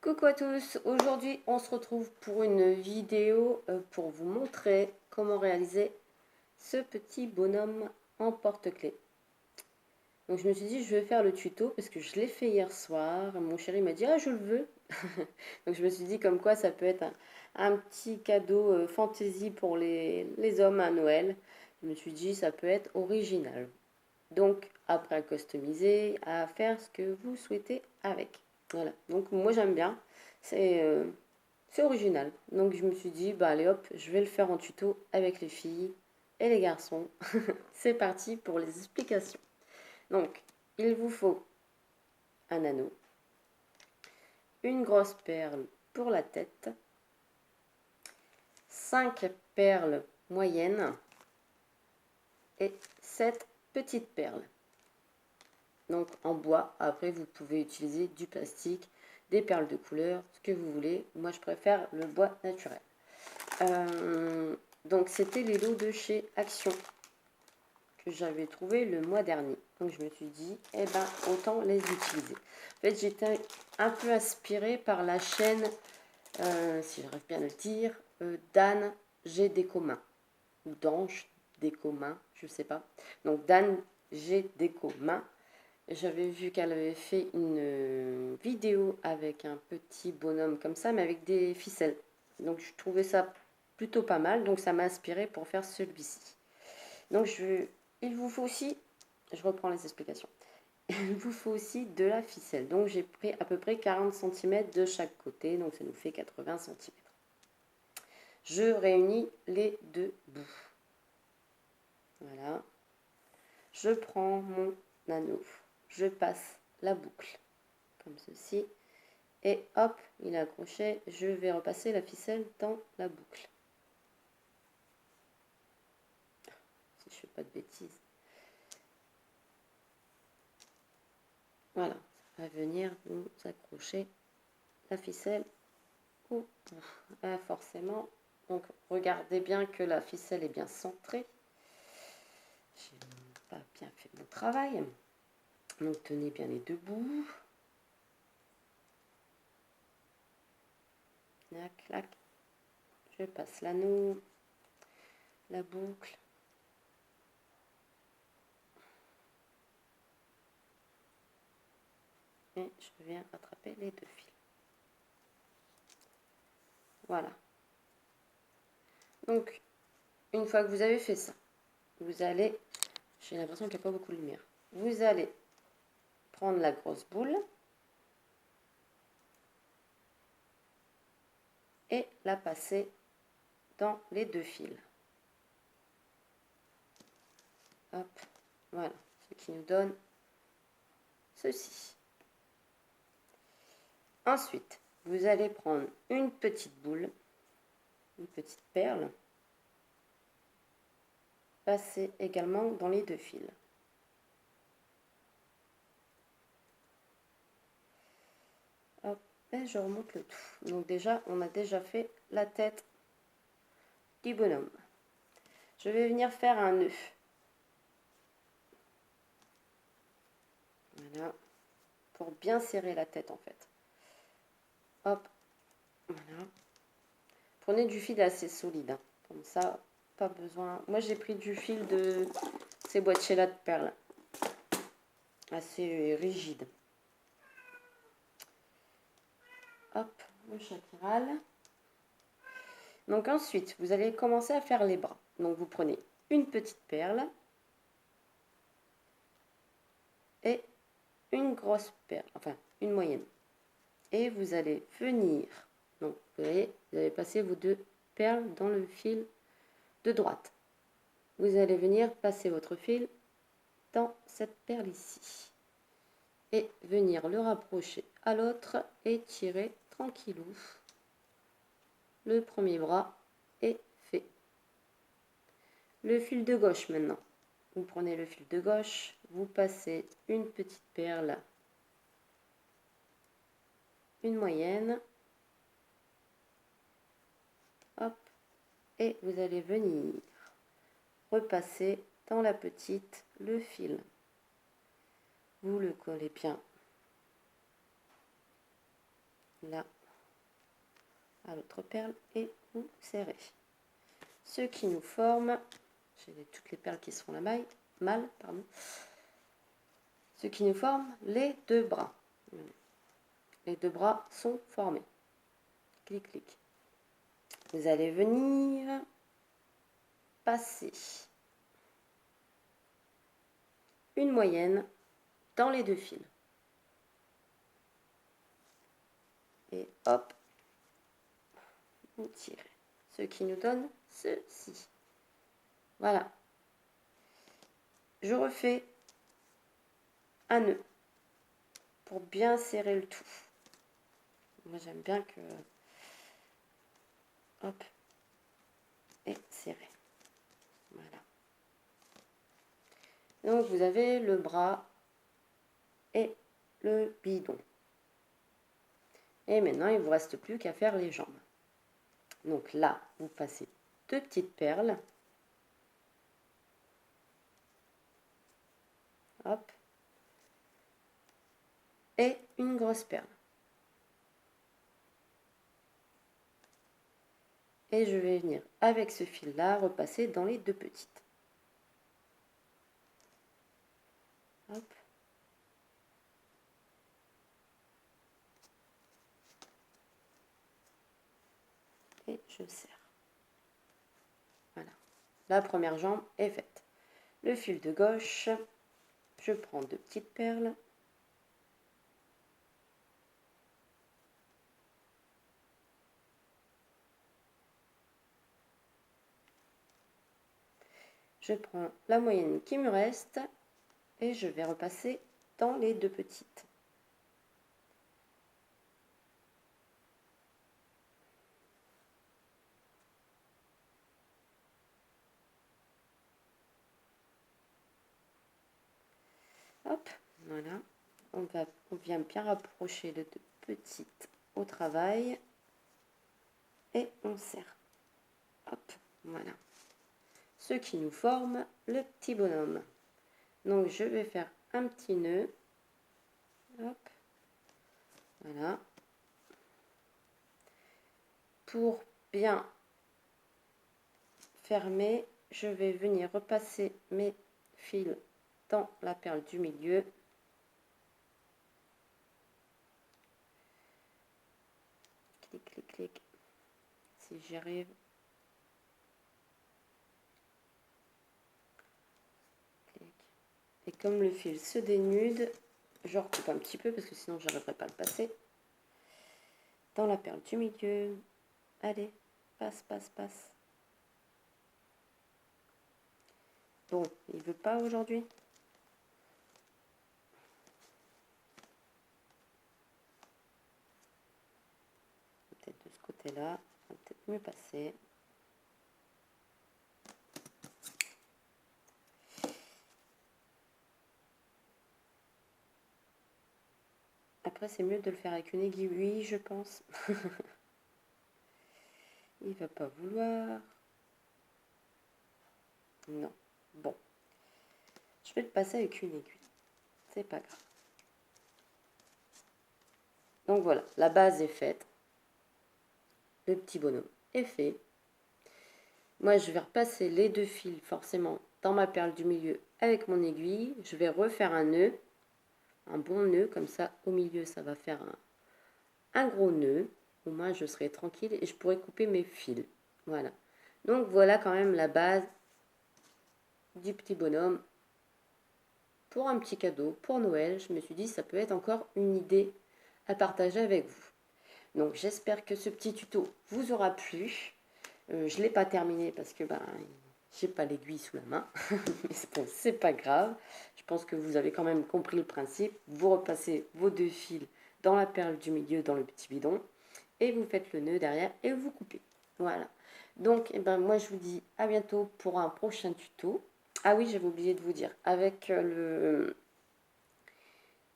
Coucou à tous, aujourd'hui on se retrouve pour une vidéo pour vous montrer comment réaliser ce petit bonhomme en porte-clés. Donc je me suis dit je vais faire le tuto parce que je l'ai fait hier soir, mon chéri m'a dit ah je le veux. Donc je me suis dit comme quoi ça peut être un petit cadeau fantaisie pour les hommes à Noël. Je me suis dit ça peut être original. Donc après à customiser, à faire ce que vous souhaitez avec. Voilà, donc moi j'aime bien, c'est original. Donc je me suis dit, bah allez hop, je vais le faire en tuto avec les filles et les garçons. C'est parti pour les explications. Donc il vous faut un anneau, une grosse perle pour la tête, 5 perles moyennes et 7 petites perles. Donc en bois, après vous pouvez utiliser du plastique, des perles de couleur, ce que vous voulez. Moi je préfère le bois naturel. Donc c'était les lots de chez Action que j'avais trouvé le mois dernier. Donc je me suis dit, eh ben autant les utiliser. En fait j'étais un peu inspirée par la chaîne, si j'arrive bien à le dire, d'Anne G Déco Main. Ou d'Ange Déco Main, je sais pas. Donc d'Anne G Déco Main. J'avais vu qu'elle avait fait une vidéo avec un petit bonhomme comme ça, mais avec des ficelles. Donc je trouvais ça plutôt pas mal, donc ça m'a inspiré pour faire celui-ci. Donc il vous faut aussi, je reprends les explications, il vous faut aussi de la ficelle. Donc j'ai pris à peu près 40 cm de chaque côté, donc ça nous fait 80 cm. Je réunis les deux bouts. Voilà. Je prends mon anneau. Je passe la boucle comme ceci et hop, il est accroché. Je vais repasser la ficelle dans la boucle, si je fais pas de bêtises. Voilà, ça va venir nous accrocher la ficelle au bout. Forcément, donc regardez bien que la ficelle est bien centrée. J'ai pas bien fait mon travail, donc tenez bien les deux bouts. Clac, clac. Je passe l'anneau, la boucle. Et je viens attraper les deux fils. Voilà. Donc, une fois que vous avez fait ça, vous allez, j'ai l'impression qu'il n'y a pas beaucoup de lumière, vous allez prendre la grosse boule et la passer dans les deux fils. Hop, voilà, ce qui nous donne ceci. Ensuite, vous allez prendre une petite boule, une petite perle, passer également dans les deux fils. Hop, et je remonte le tout. Donc déjà, on a déjà fait la tête du bonhomme. Je vais venir faire un nœud. Voilà, pour bien serrer la tête en fait. Hop, voilà. Prenez du fil assez solide, hein. Comme ça, pas besoin. Moi j'ai pris du fil de ces boîtiers là de perles, assez rigide. Hop, le chakiral. Donc ensuite, vous allez commencer à faire les bras. Donc vous prenez une petite perle et une grosse perle, enfin une moyenne. Et vous allez venir, donc vous voyez, vous allez passer vos deux perles dans le fil de droite. Vous allez venir passer votre fil dans cette perle ici. Et venir le rapprocher à l'autre et tirer tranquillou. Le premier bras est fait. Le fil de gauche maintenant. Vous prenez le fil de gauche, vous passez une petite perle, une moyenne, hop, et vous allez venir repasser dans la petite le fil. Vous le collez bien là à l'autre perle et vous serrez. Ce qui nous forme, j'ai toutes les perles qui sont la mal, pardon. Ce qui nous forme les deux bras. Les deux bras sont formés. Clic, clic. Vous allez venir passer une moyenne dans les deux fils. Et hop, vous tirez. Ce qui nous donne ceci. Voilà. Je refais un nœud pour bien serrer le tout. Moi j'aime bien que... Hop. Et serrer. Voilà. Donc vous avez le bras et le bidon. Et maintenant il ne vous reste plus qu'à faire les jambes. Donc là, vous passez deux petites perles. Hop. Et une grosse perle. Et je vais venir avec ce fil là repasser dans les deux petites. Hop. Et je serre. Voilà. La première jambe est faite. Le fil de gauche, je prends deux petites perles. Je prends la moyenne qui me reste et je vais repasser dans les deux petites. Hop, voilà. On vient bien rapprocher les deux petites au travail et on serre. Hop, voilà. Ce qui nous forme le petit bonhomme. Donc je vais faire un petit nœud. Hop, voilà. Pour bien fermer, je vais venir repasser mes fils dans la perle du milieu. Clic, clic, clic. Si j'y arrive. Clic. Et comme le fil se dénude, je recoupe un petit peu parce que sinon je n'arriverai pas à le passer. Dans la perle du milieu. Allez, passe, passe, passe. Bon, il veut pas aujourd'hui. Peut-être de ce côté-là, ça va peut-être mieux passer. Après, c'est mieux de le faire avec une aiguille, je pense. Il va pas vouloir. Non. Bon. Je vais le passer avec une aiguille. C'est pas grave. Donc voilà, la base est faite. Le petit bonhomme est fait. Moi, je vais repasser les deux fils forcément dans ma perle du milieu avec mon aiguille. Je vais refaire un nœud. Un bon nœud, comme ça, au milieu, ça va faire un gros nœud. Au moins, je serai tranquille et je pourrai couper mes fils. Voilà. Donc, voilà quand même la base du petit bonhomme. Pour un petit cadeau, pour Noël, je me suis dit, ça peut être encore une idée à partager avec vous. Donc, j'espère que ce petit tuto vous aura plu. Je ne l'ai pas terminé parce que j'ai pas l'aiguille sous la main. Mais bon, c'est pas grave. Je pense que vous avez quand même compris le principe. Vous repassez vos deux fils dans la perle du milieu, dans le petit bidon. Et vous faites le nœud derrière et vous coupez. Voilà. Donc, moi, je vous dis à bientôt pour un prochain tuto. Ah oui, j'avais oublié de vous dire. Avec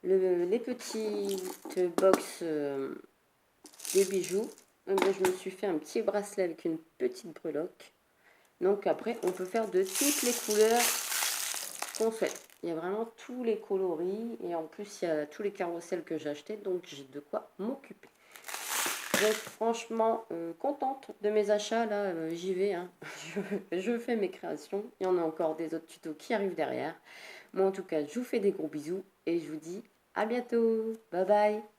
les petites box des bijoux, je me suis fait un petit bracelet avec une petite breloque. Donc après, on peut faire de toutes les couleurs qu'on souhaite. Il y a vraiment tous les coloris et en plus, il y a tous les carrousels que j'ai achetés, donc j'ai de quoi m'occuper. vais être franchement contente de mes achats. Là, j'y vais. Hein. Je fais mes créations. Il y en a encore des autres tutos qui arrivent derrière. Moi, en tout cas, je vous fais des gros bisous et je vous dis à bientôt. Bye bye.